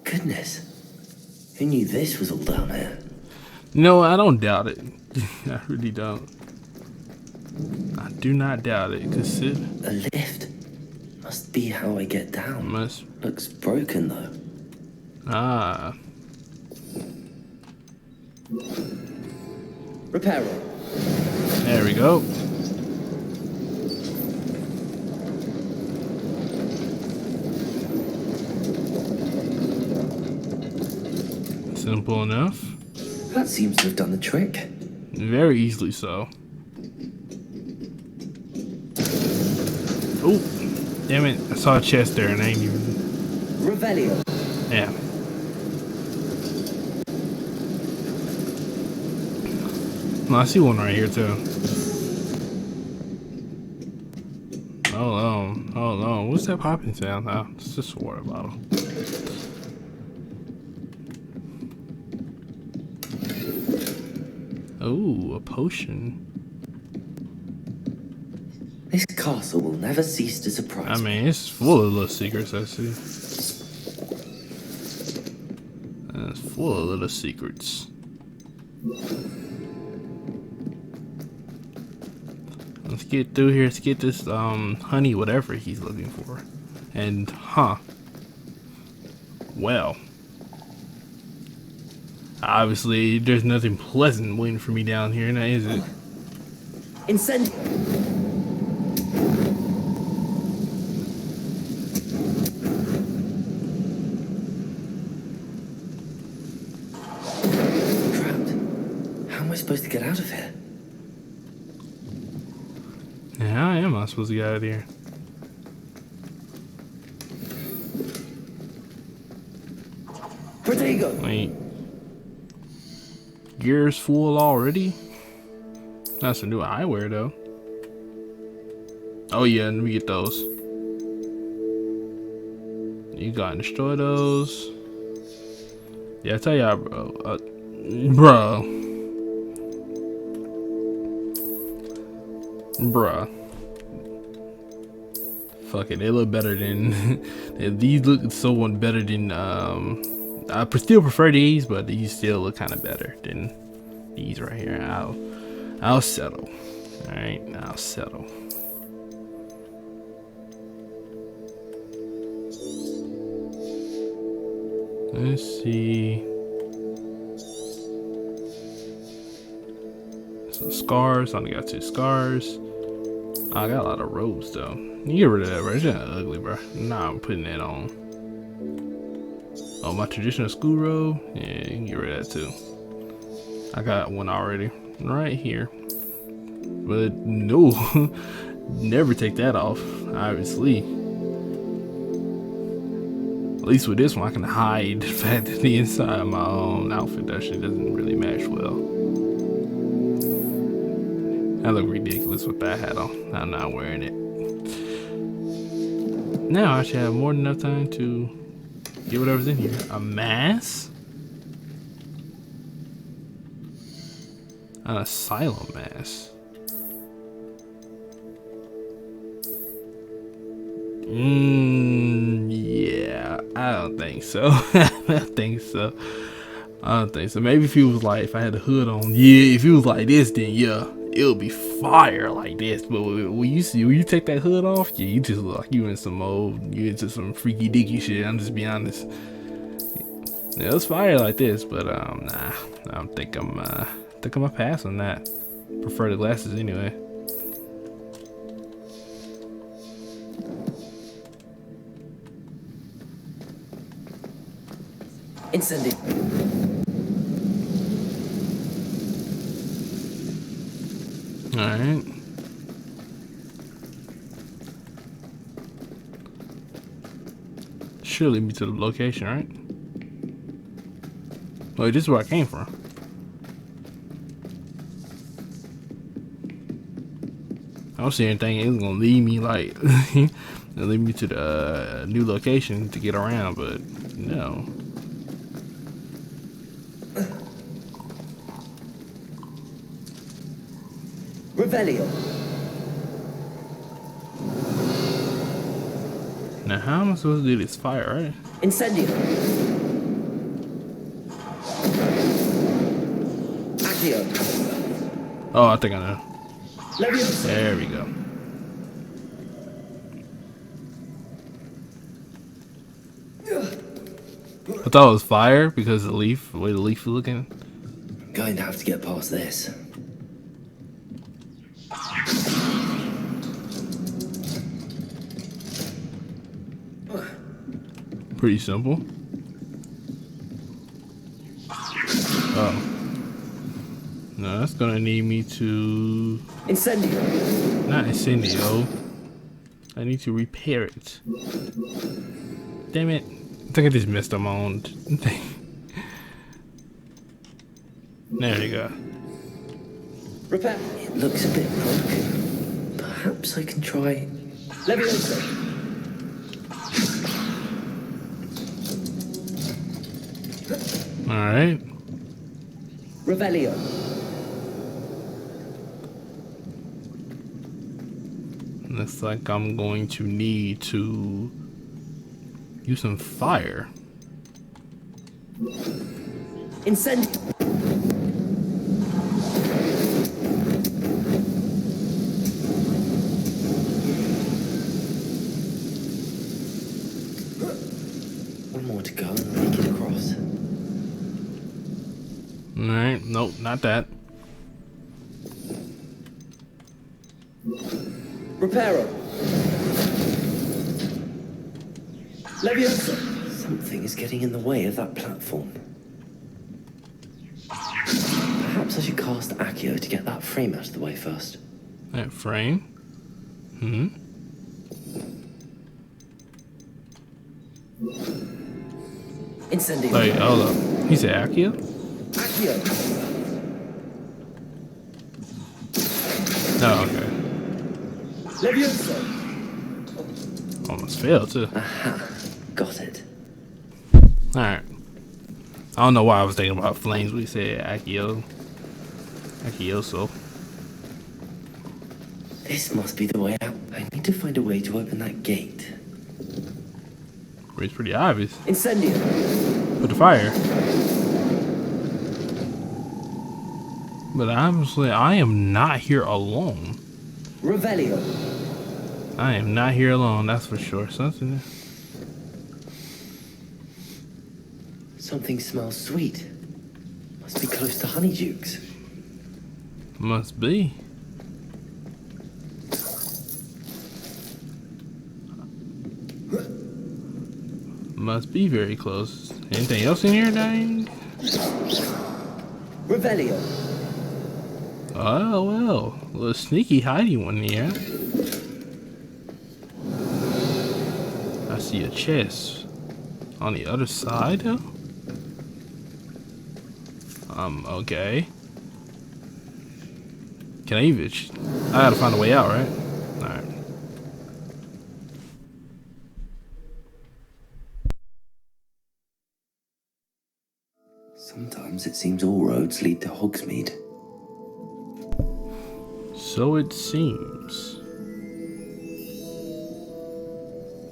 Goodness, who knew this was all down here? No, I don't doubt it. I really don't. I do not doubt it. Cause it A lift. Must be how I get down. Looks broken though. Ah. Repair. There we go. Simple enough. That seems to have done the trick. Very easily so. Oh, damn it. I saw a chest there and I ain't even... Revelio. Yeah. No, I see one right here too. Hold on. What's that popping sound? Oh, it's just a water bottle. Oh, a potion. This castle will never cease to surprise me. I mean, it's full of little secrets, I see. It's full of little secrets. Let's get through here. Let's get this honey, whatever he's looking for. And well, obviously there's nothing pleasant waiting for me down here, now is it? Incendio. Trapped. How am I supposed to get out of here? How am I supposed to get out of here? Protego. Wait. Gear's full already? That's some new eyewear though. Oh yeah, let me get those. You gotta destroy those. Yeah, I tell y'all, bro. Bruh. Fuck it, they look better than these look so one better than I still prefer these, but these still look kind of better than these right here. I'll settle. All right, I'll settle. Let's see. Some scars. I only got 2 scars. I got a lot of robes though. You get rid of that, bro. It's just ugly, bro. Nah, I'm putting that on. Oh, my traditional school robe. Yeah, you can get rid of that too. I got one already right here. But no, never take that off. Obviously. At least with this one, I can hide the fact that the inside of my own outfit actually doesn't really match well. I look ridiculous with that hat on. I'm not wearing it. Now I should have more than enough time to get whatever's in here. A mask? An asylum mask. Yeah, I don't think so. I don't think so. Maybe if he was like, if I had the hood on, yeah, if he was like this, then yeah, it'll be fire like this. But when you take that hood off, yeah, you just look like you into some freaky dicky shit. I'm just being honest. Yeah, it's fire like this, but nah, I think I'm gonna pass on that. Prefer the glasses anyway. Incendio. Alright. Should lead me to the location, right? Wait, this is where I came from. I don't see anything. It's gonna lead me like lead me to the new location to get around, but no. Revelio. Now, how am I supposed to do this fire, right? Incendio. Accio. Oh, I think I know. Leviosa. There we go. I thought it was fire because of the leaf, the way the leaf is looking. I'm going to have to get past this. Pretty simple. Oh. No, that's gonna need me to... Incendio. Not incendio. I need to repair it. Damn it. I think I just missed my own thing. There you go. Repair. It looks a bit broken. Perhaps I can try... Leviosa. Alright. Revelio. Looks like I'm going to need to use some fire. Incendio. One more to go and make it across. Alright, nope, not that. Reparo. Leviosa. Something is getting in the way of that platform. Perhaps I should cast Accio to get that frame out of the way first. That frame? Hmm? Incendio. Wait, hold up. He said Accio? Accio. Oh, okay. Leviosa. Almost failed, too. Aha. Got it. Alright. I don't know why I was thinking about flames when he said Accio. Accioso. This must be the way out. I need to find a way to open that gate. It's pretty obvious. Incendio. Put the fire. But obviously, I am not here alone. Revelio. I am not here alone, that's for sure. Something. Something smells sweet. Must be close to Honeydukes. Must be. Must be very close. Anything else in here, dang? Revelio. Oh, well. A little sneaky hidey one here. I see a chest. On the other side, though? Okay. Can I even... I gotta find a way out, right? Alright. Sometimes it seems all roads lead to Hogsmeade. So it seems.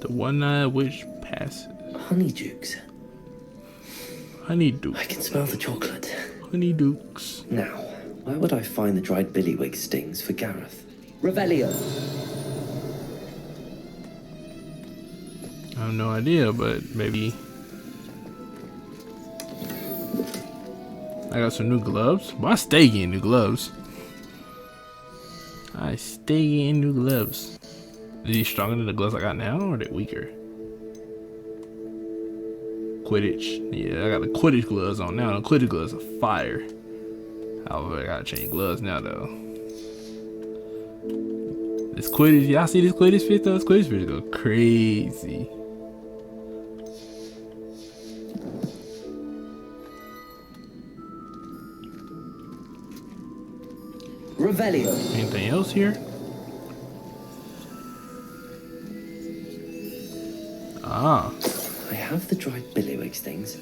The one-eyed witch passes. Honeydukes. Honeydukes. I can smell the chocolate. Honeydukes. Now, where would I find the dried billywig stings for Gareth? Revelio. I have no idea, but maybe... I got some new gloves. Well, I stay getting new gloves. I stay getting new gloves. Are these stronger than the gloves I got now, or are they weaker? Quidditch. Yeah, I got the Quidditch gloves on now. The Quidditch gloves are fire. However, I gotta change gloves now, though. This Quidditch, y'all see this Quidditch fit though? This Quidditch fit go crazy. Revelio. Anything else here? Ah. I have the dried billywig stings.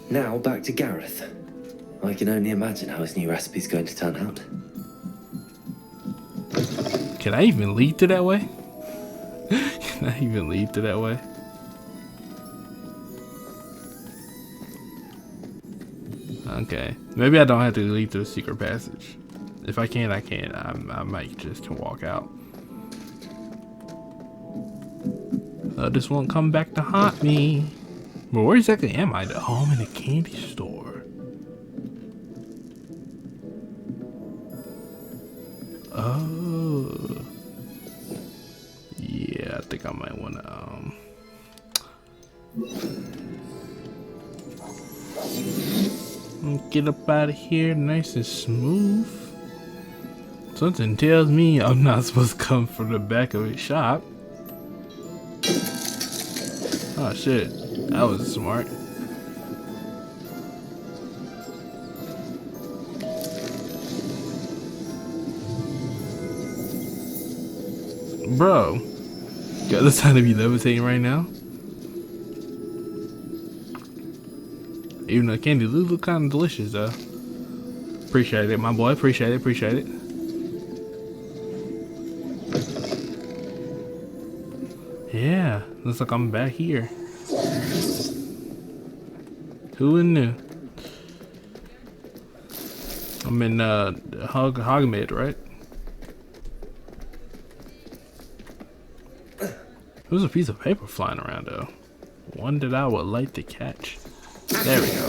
Now back to Gareth. I can only imagine how his new recipe's going to turn out. Can I even lead to that way? Can I even lead to that way? Okay, maybe I don't have to lead to the secret passage. If I can, I can. I might just walk out. This won't come back to haunt me. But where exactly am I? Oh, I'm in a candy store. Oh. Yeah, I think I might want to get up out of here nice and smooth. Something tells me I'm not supposed to come from the back of his shop. Oh shit, that was smart. Bro, got the time to be levitating right now. Even though candy look kind of delicious though. Appreciate it, my boy. Appreciate it. Appreciate it. Yeah, looks like I'm back here. Who would knew? I'm in Hogwarts, right? There's a piece of paper flying around though. One that I would like to catch. There we go.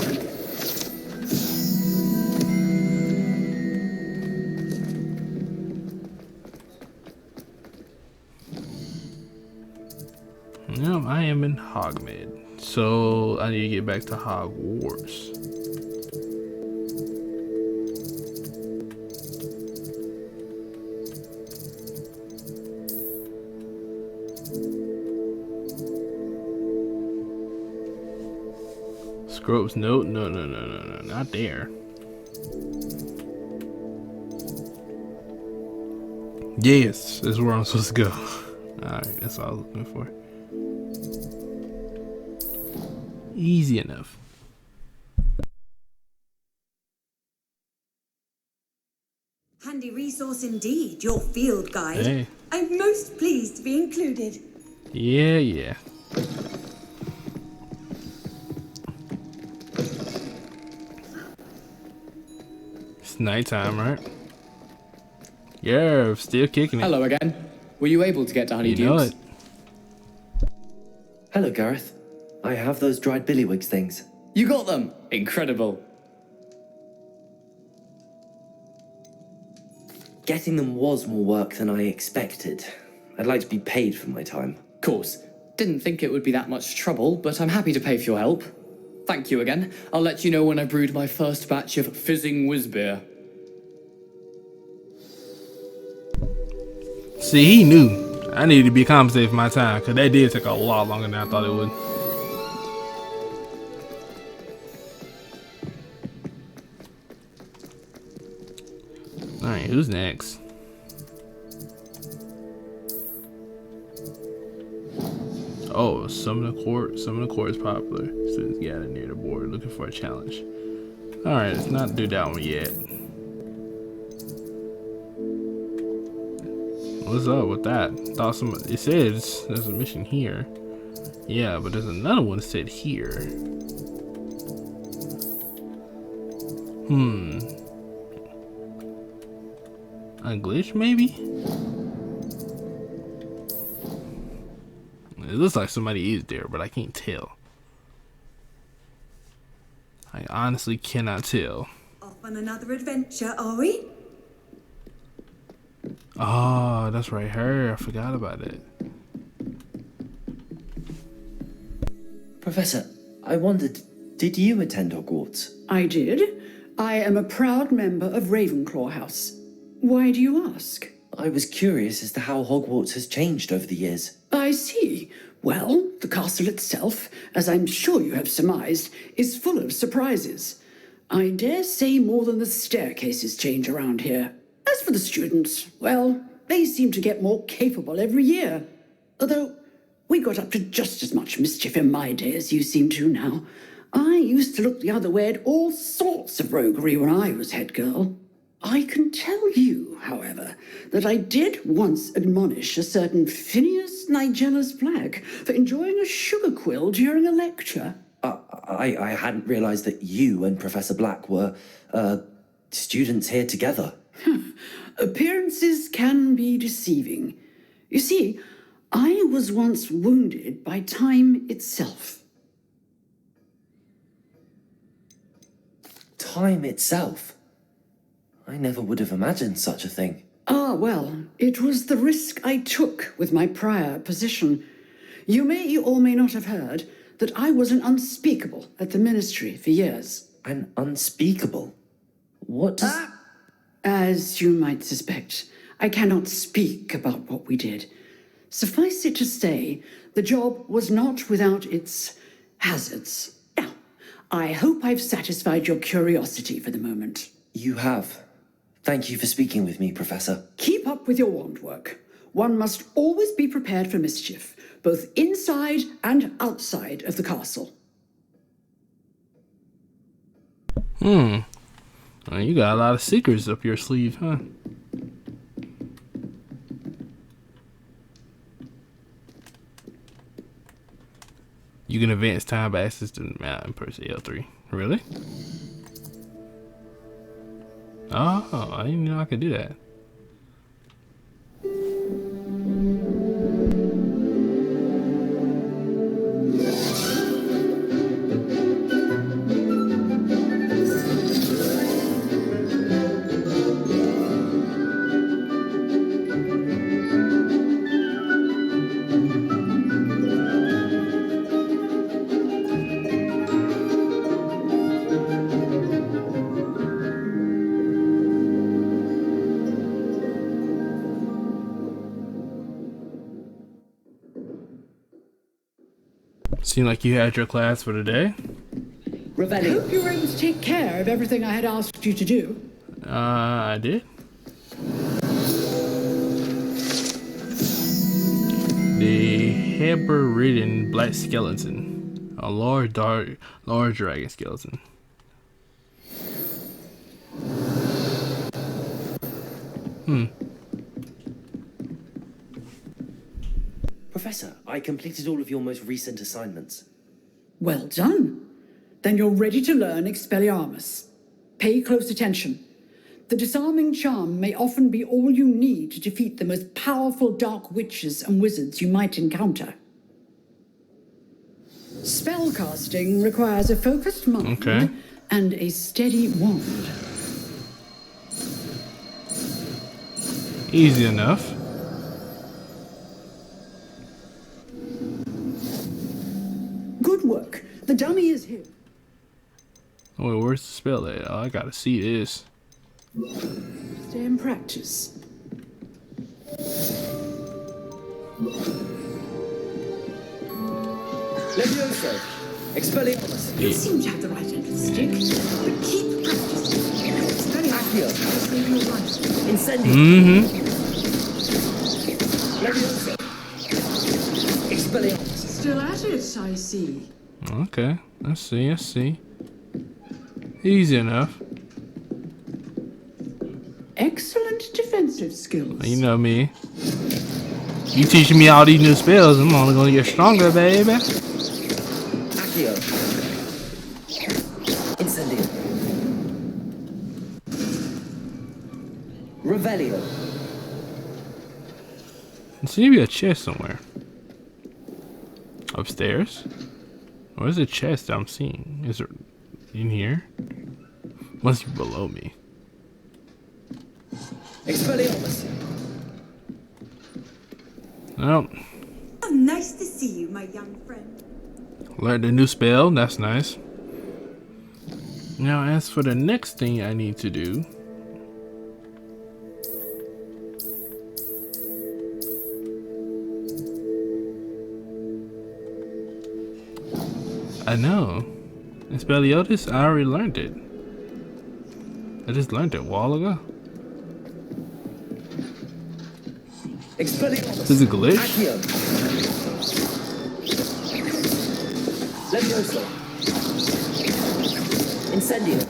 Yep, I am in Hogwarts. So I need to get back to Hogwarts. Scrope's note? No, not there. Yes, this is where I'm supposed to go. Alright, that's all I was looking for. Easy enough. Handy resource indeed, your field guide. Hey. I'm most pleased to be included. Yeah. It's nighttime, right? Yeah, still kicking it. Hello again. Were you able to get to Honeydukes? You know it. Hello, Gareth. I have those dried billywigs things. You got them! Incredible. Getting them was more work than I expected. I'd like to be paid for my time. Course. Didn't think it would be that much trouble, but I'm happy to pay for your help. Thank you again. I'll let you know when I brewed my first batch of fizzing whizbeer. See, he knew I needed to be compensated for my time, because that did take a lot longer than I thought it would. Alright, who's next? Oh, summon the court. Summon the court is popular. Students gather near the board looking for a challenge. Alright, let's not do that one yet. What's up with that? Thought it says there's a mission here. Yeah, but there's another one that said here. A glitch, maybe? It looks like somebody is there, but I can't tell. I honestly cannot tell. Off on another adventure, are we? Oh, that's right, her. I forgot about it. Professor, I wondered, did you attend Hogwarts? I did. I am a proud member of Ravenclaw House. Why do you ask? I was curious as to how Hogwarts has changed over the years. I see. Well, the castle itself, as I'm sure you have surmised, is full of surprises. I dare say more than the staircases change around here. As for the students, well, they seem to get more capable every year. Although, we got up to just as much mischief in my day as you seem to now. I used to look the other way at all sorts of roguery when I was head girl. I can tell you, however, that I did once admonish a certain Phineas Nigella's Black for enjoying a sugar quill during a lecture. I hadn't realized that you and Professor Black were, students here together. Appearances can be deceiving. You see, I was once wounded by time itself. Time itself? I never would have imagined such a thing. Ah, well, it was the risk I took with my prior position. You may or may not have heard that I was an unspeakable at the ministry for years. An unspeakable? What does... As you might suspect, I cannot speak about what we did. Suffice it to say, the job was not without its hazards. Now, I hope I've satisfied your curiosity for the moment. You have. Thank you for speaking with me, Professor. Keep up with your wand work. One must always be prepared for mischief, both inside and outside of the castle. Well, you got a lot of secrets up your sleeve, huh? You can advance time by access to the mountain per se L3. Really? Oh, I didn't know I could do that. Seemed like you had your class for the day. I hope you were able to take care of everything I had asked you to do. I did. The Heber-ridden black skeleton. A large dragon skeleton. Professor, I completed all of your most recent assignments. Well done. Then you're ready to learn Expelliarmus. Pay close attention. The disarming charm may often be all you need to defeat the most powerful dark witches and wizards you might encounter. Spellcasting requires a focused mind and a steady wand. Easy enough. Good work. The dummy is here. Oh, wait, where's the spell at? Oh, I gotta see this. Stay in practice. Levioso! Expelliarmus! You seem to have the right end of the stick, but keep practicing. It's very Accio! to save your life. Incendio! Levioso! Expelliarmus! Still at it, I see. Okay, I see. Easy enough. Excellent defensive skills. You know me. You teaching me all these new spells, I'm only gonna get stronger, baby. Accio! Incendio! Revelio! There seems to be a chest somewhere. Upstairs? Where's the chest I'm seeing? Is it in here? Must be below me. Expelliarmus! Well, Oh, nice to see you, my young friend. learned a new spell. That's nice. Now, as for the next thing I need to do, I know. Expelliarmus, I already learned it. I just learned it a while ago. Expelliarmus! Is it a glitch? Accio! Levioso! Incendio!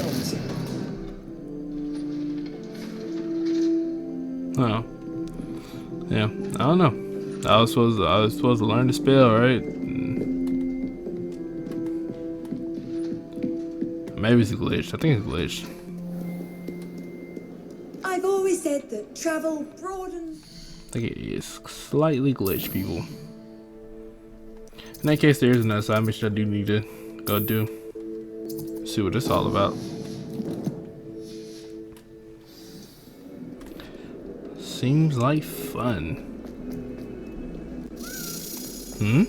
skills. Oh. Yeah, I don't know. I was supposed to learn the spell, right? Maybe it's glitched. I think it's glitched. I've always said that travel broadens. I think it is slightly glitched, people. In that case, there is another side mission I do need to go do. See what it's all about. Seems like fun. Hmm?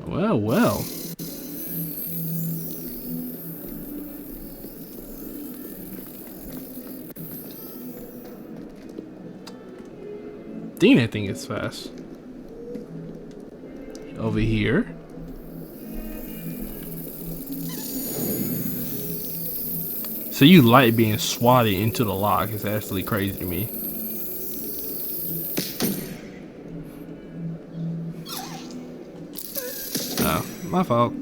Well, well. Dang, that thing is fast. Over here. So you like being swatted into the lock. It's actually crazy to me. Oh, my fault.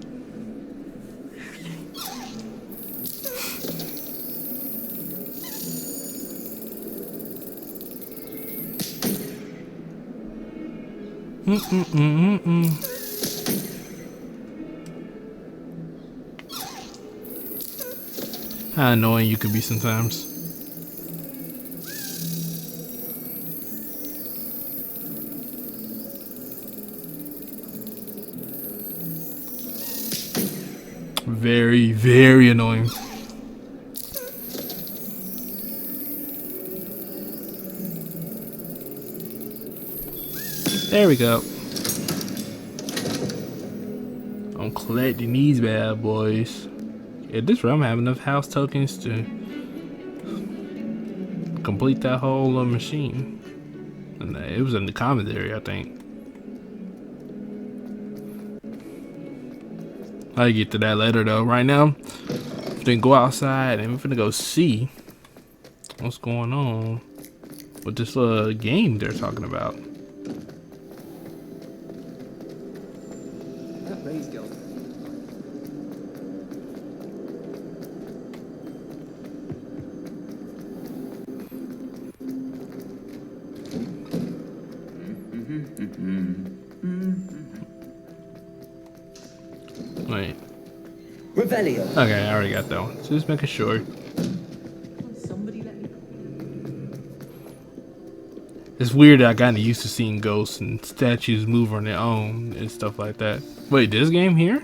How annoying you could be sometimes. Very, very annoying. There we go. I'm collecting these bad boys. At this rate, I'm having enough house tokens to complete that whole machine. And it was in the commentary, I think. I'll get to that later though. Right now, I'm gonna go outside and I'm gonna go see what's going on with this game they're talking about. That raise girl. Wait. Revelio. Okay, I already got that one. So just making sure. Somebody let me. It's weird that I got used to seeing ghosts and statues move on their own and stuff like that. Wait, this game here?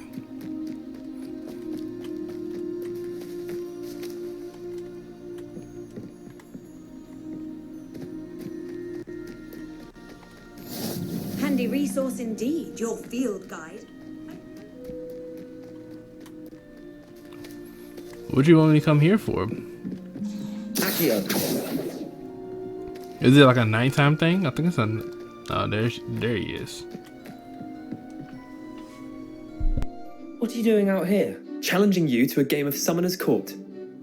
Handy resource indeed, your field guide. What'd you want me to come here for? Accio. Is it like a nighttime thing? I think it's a... Oh, there he is. What are you doing out here? Challenging you to a game of Summoner's Court.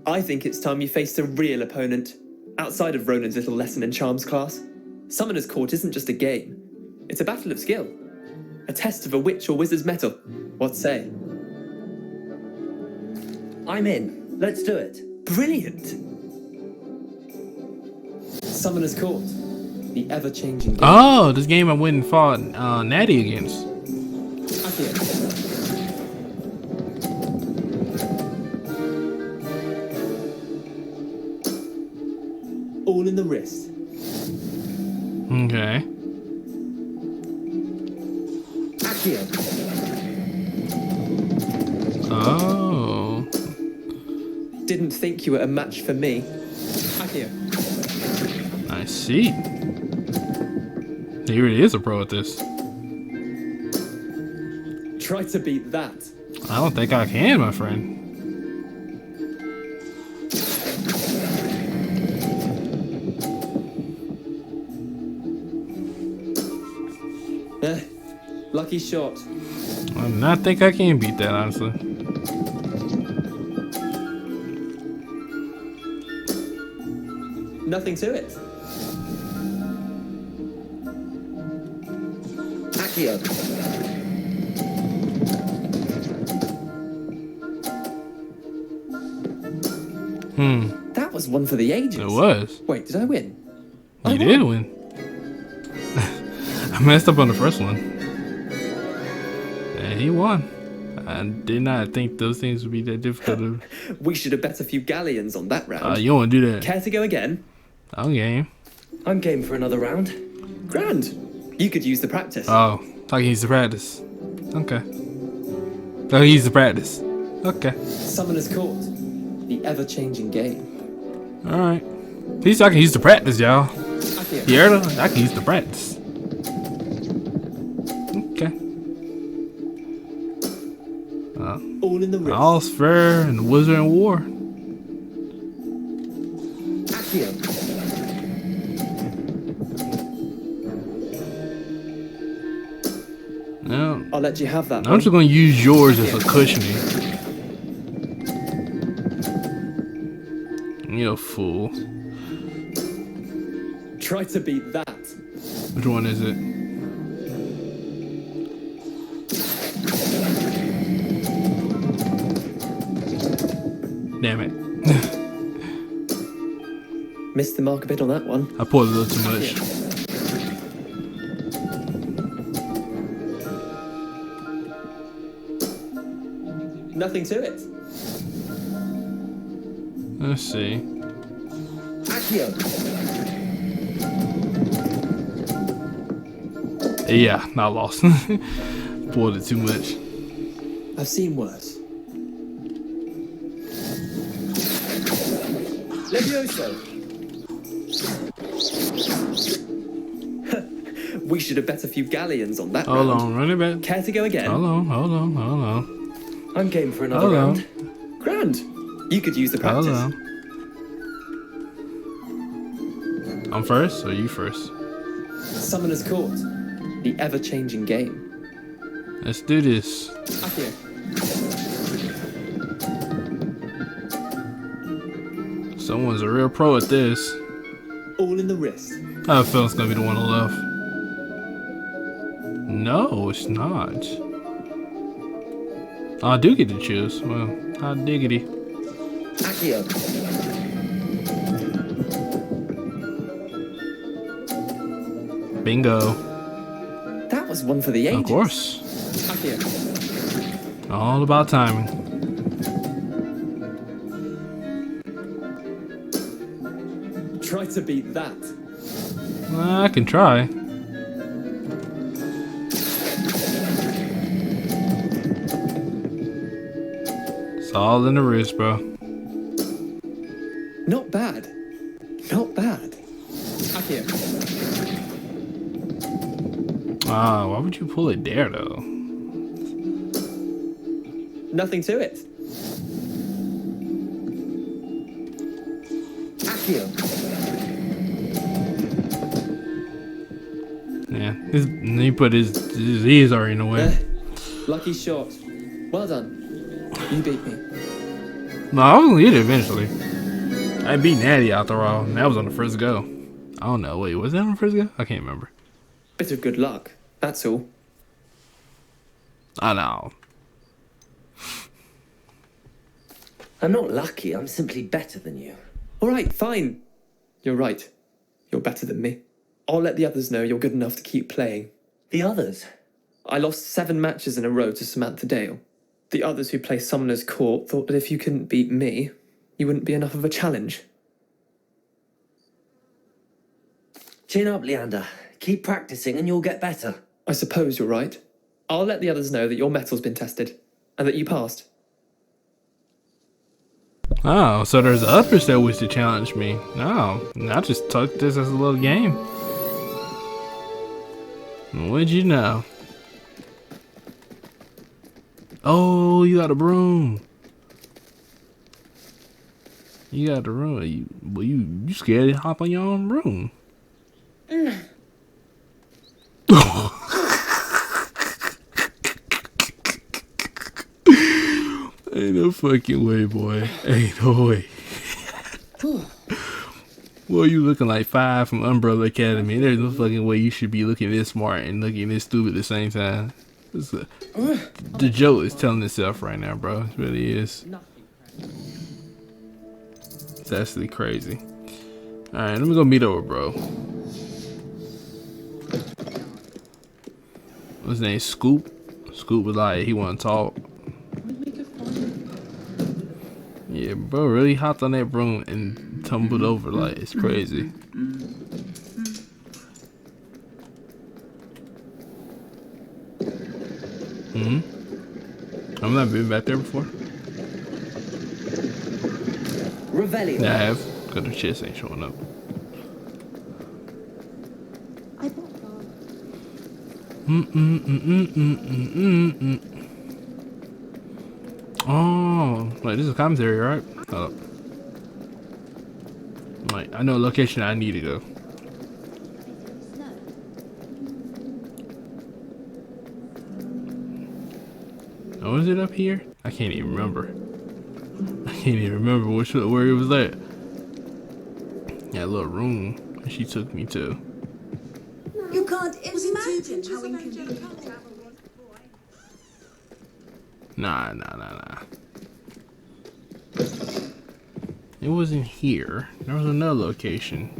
I think it's time you faced a real opponent, outside of Ronan's little lesson in charms class. Summoner's Court isn't just a game. It's a battle of skill. A test of a witch or wizard's mettle. What say? I'm in. Let's do it. Brilliant! Summoner's Court. The ever-changing game. Oh, this game I went and fought Natty against. Accio. All in the wrist. Okay. Accio. Oh. Didn't think you were a match for me. Accio. I see. He really is a pro at this. Try to beat that. I don't think I can, my friend. Lucky shot. I do not think I can beat that, honestly. Nothing to it. Accio. That was one for the ages. It was. Wait, did I win? You did win. I messed up on the first one. And he won. I did not think those things would be that difficult. We should have bet a few galleons on that round. You don't want to do that. Care to go again? I'm game. I'm game for another round. Grand. You could use the practice. Oh, like he's the practice. Okay. Oh, he's the practice. Okay. Summoner's Court. The ever-changing game. Alright. At least I can use the practice, y'all. Accio. You heard her? I can use the practice. Okay. All in the wrist. All's fair in the Wizard and War. Accio. No. I'll let you have that. I'm just going to use yours as a cushioning. You a fool. Try to beat that. Which one is it? Damn it. Missed the mark a bit on that one. I pulled a little too much. Nothing to it. Let's see. Accio. Yeah, I lost. Pulled it too much. I've seen worse. Levioso. We should have bet a few galleons on that Hold round. on, run it back. Care to go again? Hold on. I'm game for another Hold on. round. Grand. You could use the Hold practice. on. I'm first or you first? Summoner's Court. The ever-changing game. Let's do this. Accio. Someone's a real pro at this. All in the wrist. I have a feeling it's gonna be the one on the left. No, it's not. I do get to choose. Well, hot diggity. Accio. Bingo. That was one for the ages. Of course. Accio. All about timing. Try to beat that. I can try. It's all in the wrist, bro. Not bad. Not bad. Accio. Ah, why would you pull it there, though? Nothing to it. Accio. Yeah, he put his ears already in the way. Lucky shot. Well done. You beat me. No, I was gonna get it eventually. I beat Natty after all, and that was on the first go. I don't know. Wait, was that on the first go? I can't remember. Bit of good luck. That's all. I know. I'm not lucky, I'm simply better than you. All right, fine. You're right. You're better than me. I'll let the others know you're good enough to keep playing. The others? I lost 7 matches in a row to Samantha Dale. The others who play Summoner's Court thought that if you couldn't beat me, you wouldn't be enough of a challenge. Chin up, Leander. Keep practicing and you'll get better. I suppose you're right. I'll let the others know that your metal's been tested, and that you passed. Oh, so there's others that wish to challenge me. No, I just took this as a little game. What'd you know? Oh, you got a broom. You got the room. You scared to hop on your own broom? Ain't no fucking way, boy. Ain't no way. Well, you looking like 5 from Umbrella Academy. There's no fucking way you should be looking this smart and looking this stupid at the same time. The joke is telling itself right now, bro. It really is. It's actually crazy. Alright, let me go meet over, bro. What's his name? Scoop? Scoop was like, he wanna talk. Yeah, bro really hopped on that broom and tumbled over like it's crazy. I've not been back there before. Revelio. Yeah, I have. Cause the chest ain't showing up. Oh, like this is a commentary, right? Oh. Like I know a location I need to go. Oh, is it up here? I can't even remember. I can't even remember where it was at. Yeah, little room she took me to. You can't imagine how inconvenient. Nah. It wasn't here. There was another location.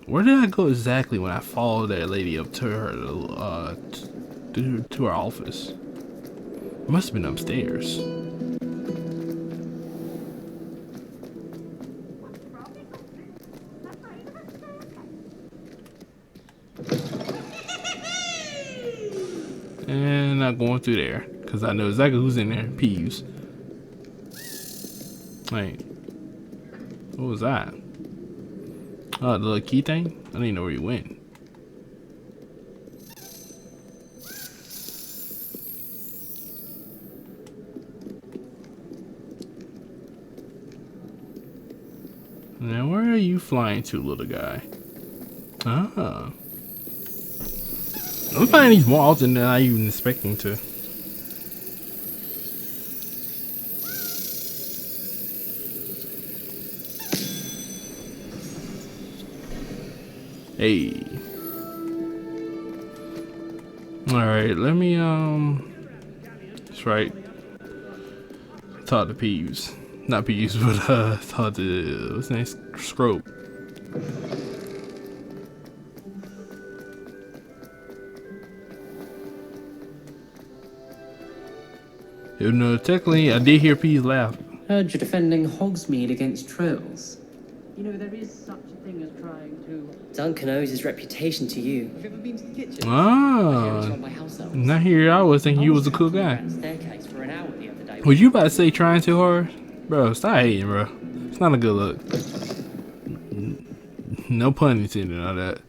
Where did I go exactly when I followed that lady up to her to her office? It must have been upstairs. And not going through there because I know exactly who's in there. Peeves. Wait, what was that? Oh, the little key thing? I didn't even know where you went. Now, where are you flying to, little guy? Ah. I'm finding these more often than I even expecting to. Hey. Alright, let me that's right. Talk to Peeves. Not Peeves, but talk to what's his name? Scrope. Even though technically I did hear Peeves laugh. Heard you're defending Hogsmeade against trolls. You know, there is such a thing as trying to... Duncan owes his reputation to you. Have you ever been to the kitchen? Ah, My house elves. not here. I was thinking you was a cool guy. Ran staircase for an hour the other day. Was you about to say trying too hard? Bro, stop hating, bro. It's not a good look. No pun intended on that.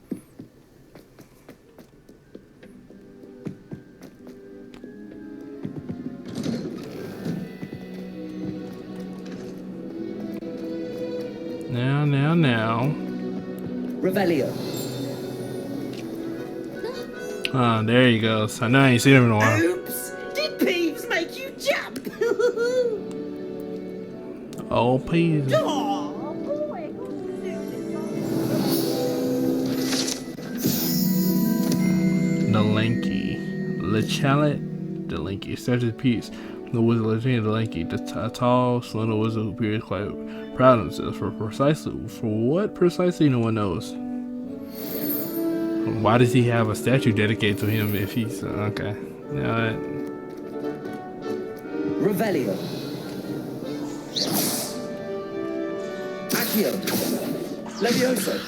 Now. Revelio. Oh, there you go. So I know I ain't seen him in a while. Oops! Did Peeves make you jump? Oh, please. The Lanky. LeChalet the Lanky. Such a piece. The wizard Lieutenant the Lanky. The tall, slender wizard who appears quite proud of himself. For what precisely, no one knows. Why does he have a statue dedicated to him if he's okay? Yeah. Revelio. Accio. Levioso.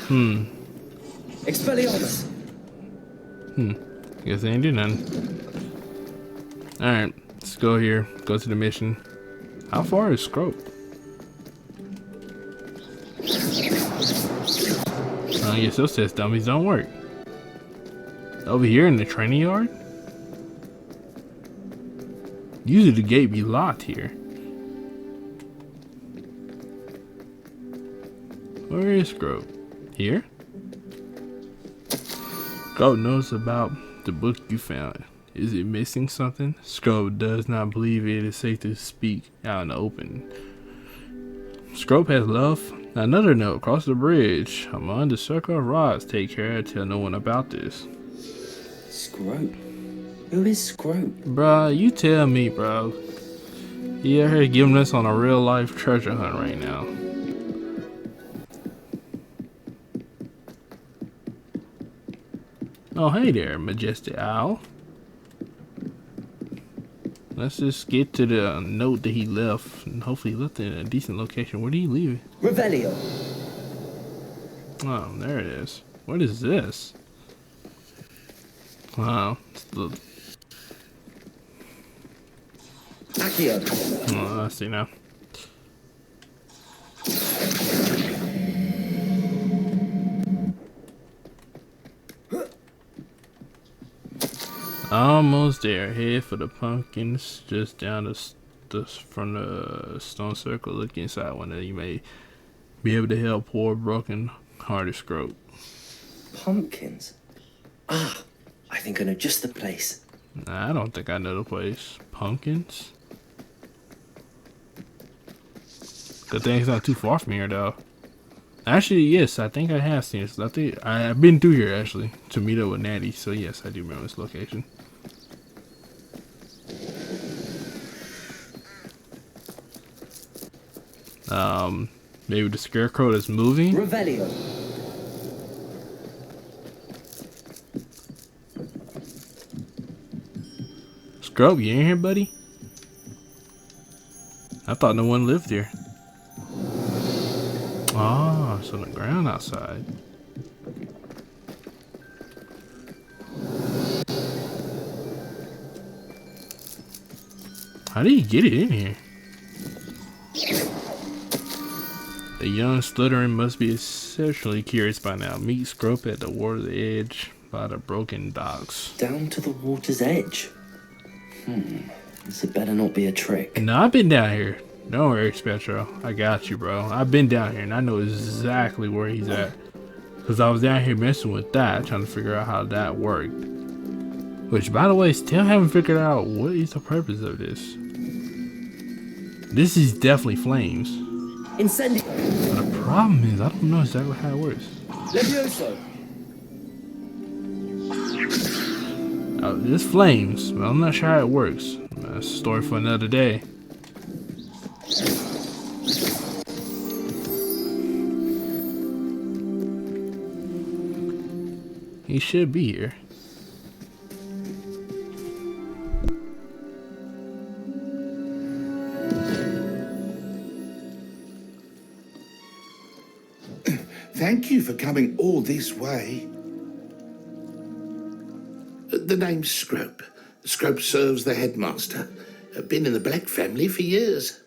Expelliarmus. Guess they ain't do nothing. Alright, let's go here. Go to the mission. How far is Scrope? I guess those test dummies don't work. Over here in the training yard? Usually the gate be locked here. Where is Scrope? Here? Scrope knows about the book you found. Is it missing something? Scrope does not believe it is safe to speak out in the open. Scrope has left another note across the bridge. Among the circle of rods, take care to tell no one about this. Scrope. Who is Scrope? Bruh, you tell me, bro. He out here giving us on a real life treasure hunt right now. Oh, hey there, Majestic Owl. Let's just get to the note that he left, and hopefully he left it in a decent location. Where did he leave it? Revelio. Oh, there it is. What is this? Wow. It's the... Accio. Oh, I see now. Almost there. Head for the pumpkins, just down from the stone circle. Look inside one that you may be able to help poor broken hearted Scrope. Pumpkins. Ah, I think I know just the place. Nah, I don't think I know the place. Pumpkins? Good thing it's not too far from here, though. Actually, yes, I think I have seen it. I think I've been through here actually to meet up with Natty. So yes, I do remember this location. Maybe the scarecrow that's moving. Revelio. Scrope, you in here, buddy? I thought no one lived here. Ah, it's on the ground outside. How did he get it in here? The young Slytherin must be exceptionally curious by now. Meet Scrope at the water's edge by the broken docks. Down to the water's edge. This had better not be a trick. No, I've been down here. Don't worry, Spectro. I got you, bro. I've been down here and I know exactly where he's at. Because I was down here messing with that, trying to figure out how that worked. Which, by the way, still haven't figured out what is the purpose of this. This is definitely flames. Incendio. But the problem is, I don't know exactly how it works. Levioso. There's flames, but I'm not sure how it works. That's a story for another day. He should be here. Thank you for coming all this way. The name's Scrope. Scrope serves the headmaster. Been in the Black family for years.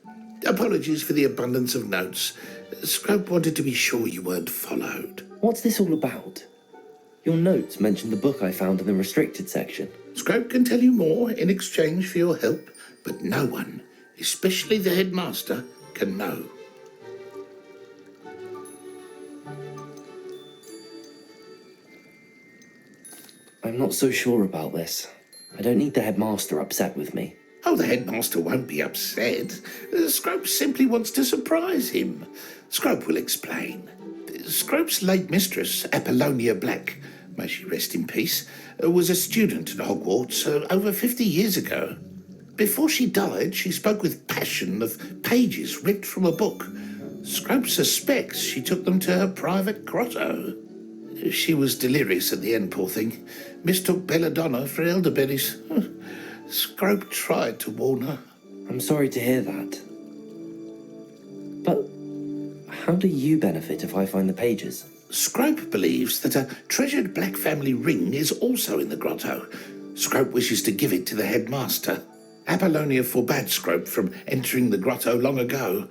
Apologies for the abundance of notes. Scrope wanted to be sure you weren't followed. What's this all about? Your notes mentioned the book I found in the restricted section. Scrope can tell you more in exchange for your help, but no one, especially the headmaster, can know. I'm not so sure about this. I don't need the headmaster upset with me. Oh, the headmaster won't be upset. Scrope simply wants to surprise him. Scrope will explain. Scrope's late mistress, Apollonia Black, may she rest in peace, was a student at Hogwarts over 50 years ago. Before she died, she spoke with passion of pages ripped from a book. Scrope suspects she took them to her private grotto. She was delirious at the end, poor thing. Mistook belladonna for elderberries. Scrope tried to warn her. I'm sorry to hear that. But how do you benefit if I find the pages? Scrope believes that a treasured Black family ring is also in the grotto. Scrope wishes to give it to the headmaster. Apollonia forbade Scrope from entering the grotto long ago.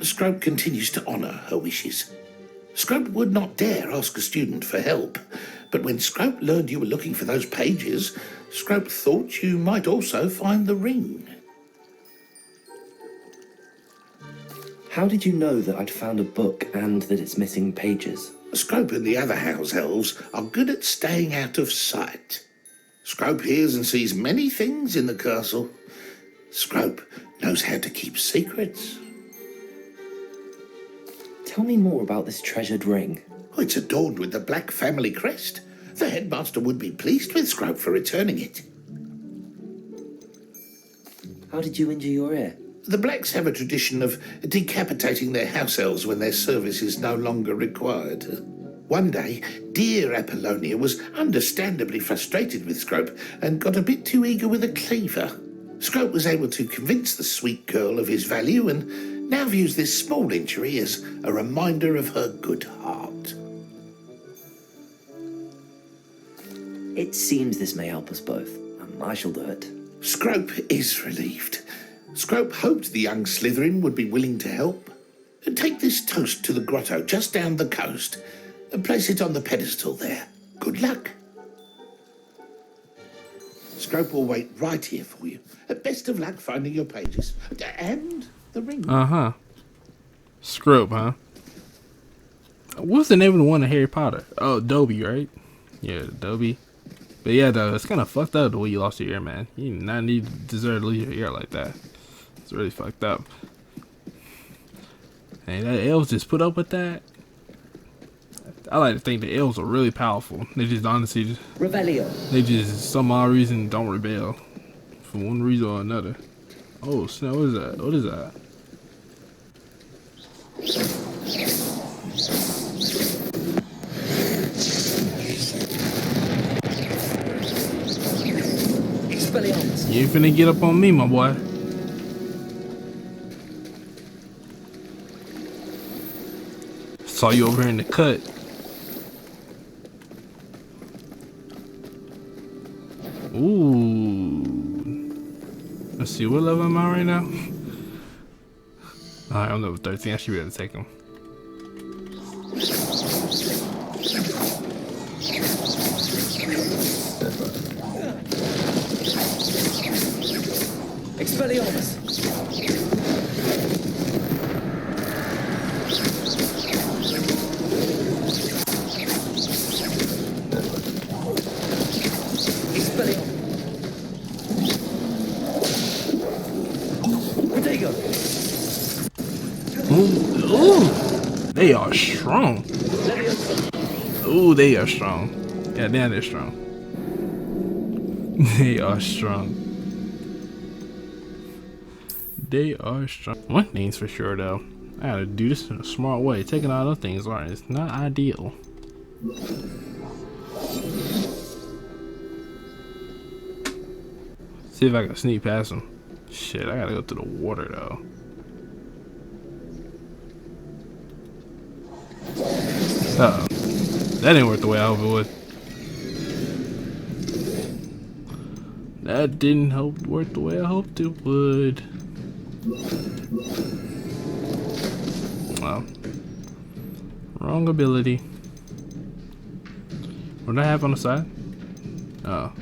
Scrope continues to honour her wishes. Scrope would not dare ask a student for help, but when Scrope learned you were looking for those pages, Scrope thought you might also find the ring. How did you know that I'd found a book and that it's missing pages? Scrope and the other house elves are good at staying out of sight. Scrope hears and sees many things in the castle. Scrope knows how to keep secrets. Tell me more about this treasured ring. Oh, it's adorned with the Black family crest. The headmaster would be pleased with Scrope for returning it. How did you injure your ear? The Blacks have a tradition of decapitating their house elves when their service is no longer required. One day, dear Apollonia was understandably frustrated with Scrope and got a bit too eager with a cleaver. Scrope was able to convince the sweet girl of his value and now views this small injury as a reminder of her good heart. It seems this may help us both. I shall do it. Scrope is relieved. Scrope hoped the young Slytherin would be willing to help. Take this toast to the grotto just down the coast and place it on the pedestal there. Good luck. Scrope will wait right here for you. Best of luck finding your pages. And the ring. Uh-huh. Scrope, huh? What's the name of the one in Harry Potter? Oh, Dobby, right? Yeah, Dobby. But yeah, though, it's kind of fucked up the way you lost your ear, man. You did not need to deserve to lose your ear like that. It's really fucked up. And that elves just put up with that. I like to think the elves are really powerful. They just honestly, Revelio. they just some odd reason don't rebel for one reason or another. Oh snap! What is that? What is that? Expelliarmus. You ain't finna get up on me, my boy. Saw you over here in the cut. Ooh. Let's see, what level am I right now? Alright, I'm level 13. I should be able to take him. Expelliarmus. Ooh, they are strong. Ooh, they are strong. Yeah, damn, they're strong. They are strong. They are strong. One thing's for sure, though. I gotta do this in a smart way. Taking all those things, alright, it's not ideal. See if I can sneak past them. Shit, I gotta go to the water, though. Uh-oh. That didn't work the way I hoped it would. That didn't work the way I hoped it would. Well. Wrong ability. What did I have on the side? Oh.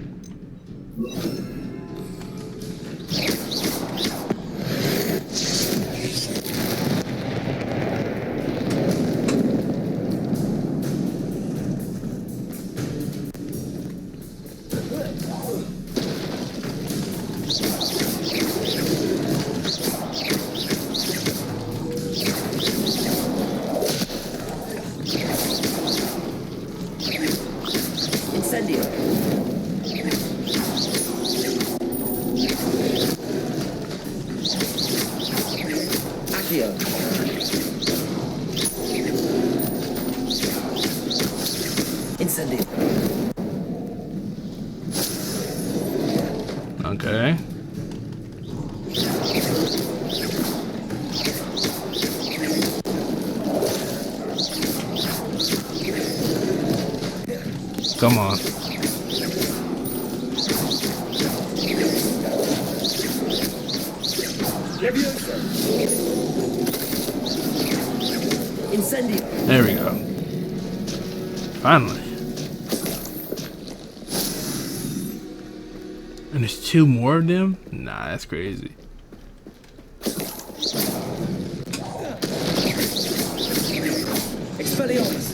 Okay. Come on. Incendio. There we go. Finally. And there's two more of them? Nah, that's crazy. Expelliarmus.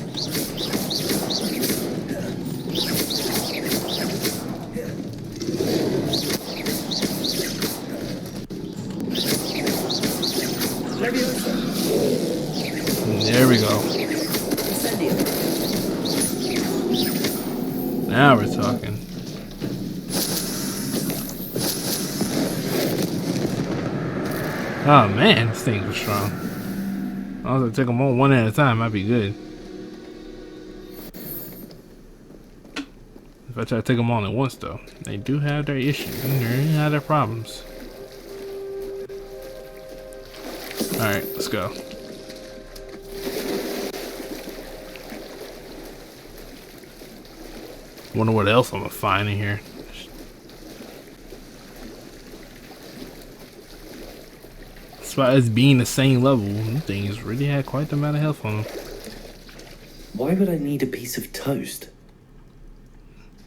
There we go. Incendio. Now we're talking. Oh man, this thing was strong. I was gonna take them on one at a time, might be good. If I try to take them on at once, though, they do have their issues and they have their problems. Alright, let's go. Wonder what else I'm gonna find in here. Despite us being the same level, these things really had quite the amount of health on them. Why would I need a piece of toast?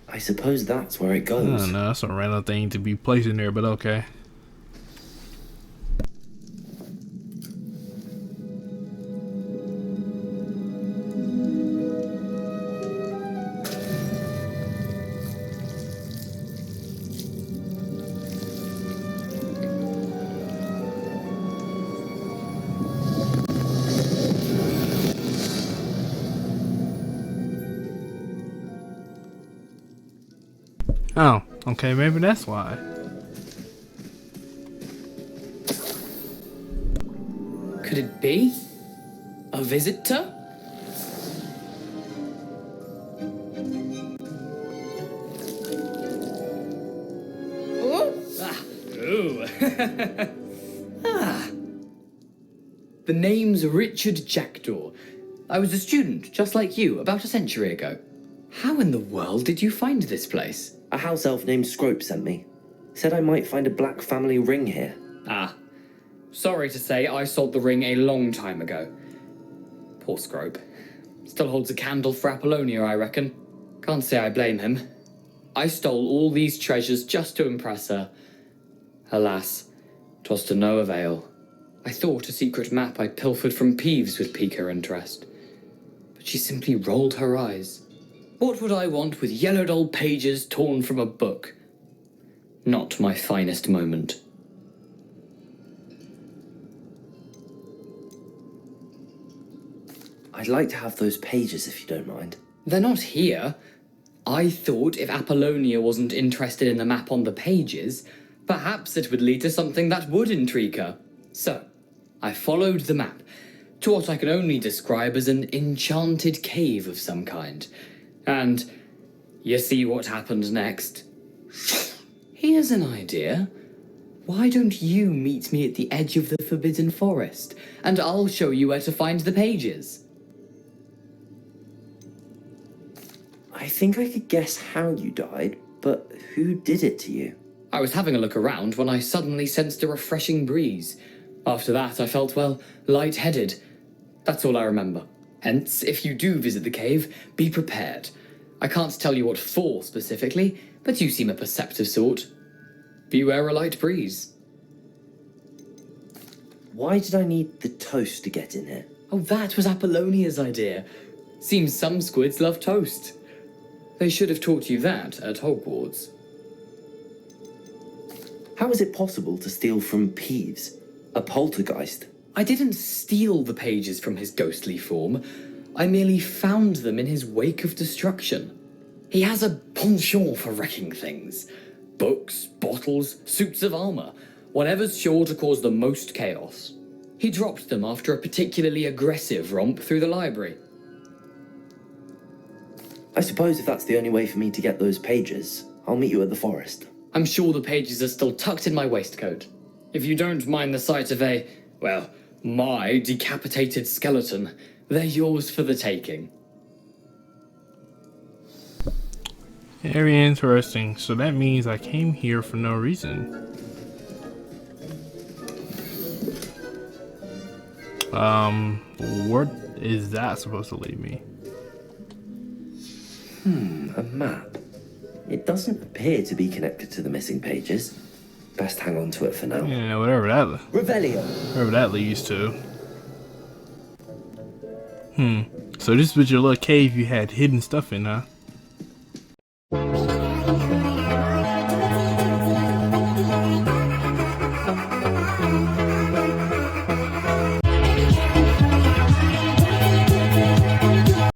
I suppose that's where it I goes. don't know, that's a random thing to be placed in there, but okay. Oh, okay, maybe that's why. Could it be? A visitor? Oh! Ah. Ooh. Ah. The name's Richard Jackdaw. I was a student, just like you, about a century ago. How in the world did you find this place? A house elf named Scrope sent me. Said I might find a black family ring here. Ah. Sorry to say, I sold the ring a long time ago. Poor Scrope. Still holds a candle for Apollonia, I reckon. Can't say I blame him. I stole all these treasures just to impress her. Alas, 'twas to no avail. I thought a secret map I pilfered from Peeves would pique her interest. But she simply rolled her eyes. What would I want with yellowed old pages torn from a book? Not my finest moment. I'd like to have those pages if you don't mind. They're not here. I thought if Apollonia wasn't interested in the map on the pages, perhaps it would lead to something that would intrigue her. So, I followed the map to what I can only describe as an enchanted cave of some kind. And you see what happened next? Here's an idea. Why don't you meet me at the edge of the Forbidden Forest, and I'll show you where to find the pages. I think I could guess how you died, but who did it to you? I was having a look around when I suddenly sensed a refreshing breeze. After that, I felt, well, lightheaded. That's all I remember. Hence, if you do visit the cave, be prepared. I can't tell you what for specifically, but you seem a perceptive sort. Beware a light breeze. Why did I need the toast to get in here? Oh, that was Apollonia's idea. Seems some squids love toast. They should have taught you that at Hogwarts. How is it possible to steal from Peeves, a poltergeist? I didn't steal the pages from his ghostly form. I merely found them in his wake of destruction. He has a penchant for wrecking things. Books, bottles, suits of armor, whatever's sure to cause the most chaos. He dropped them after a particularly aggressive romp through the library. I suppose if that's the only way for me to get those pages, I'll meet you at the forest. I'm sure the pages are still tucked in my waistcoat. If you don't mind the sight of my decapitated skeleton, they're yours for the taking. Very interesting. So that means I came here for no reason. Where is that supposed to lead me? A map. It doesn't appear to be connected to the missing pages. Best hang on to it for now. Yeah, whatever that leads to. So this was your little cave you had hidden stuff in, huh?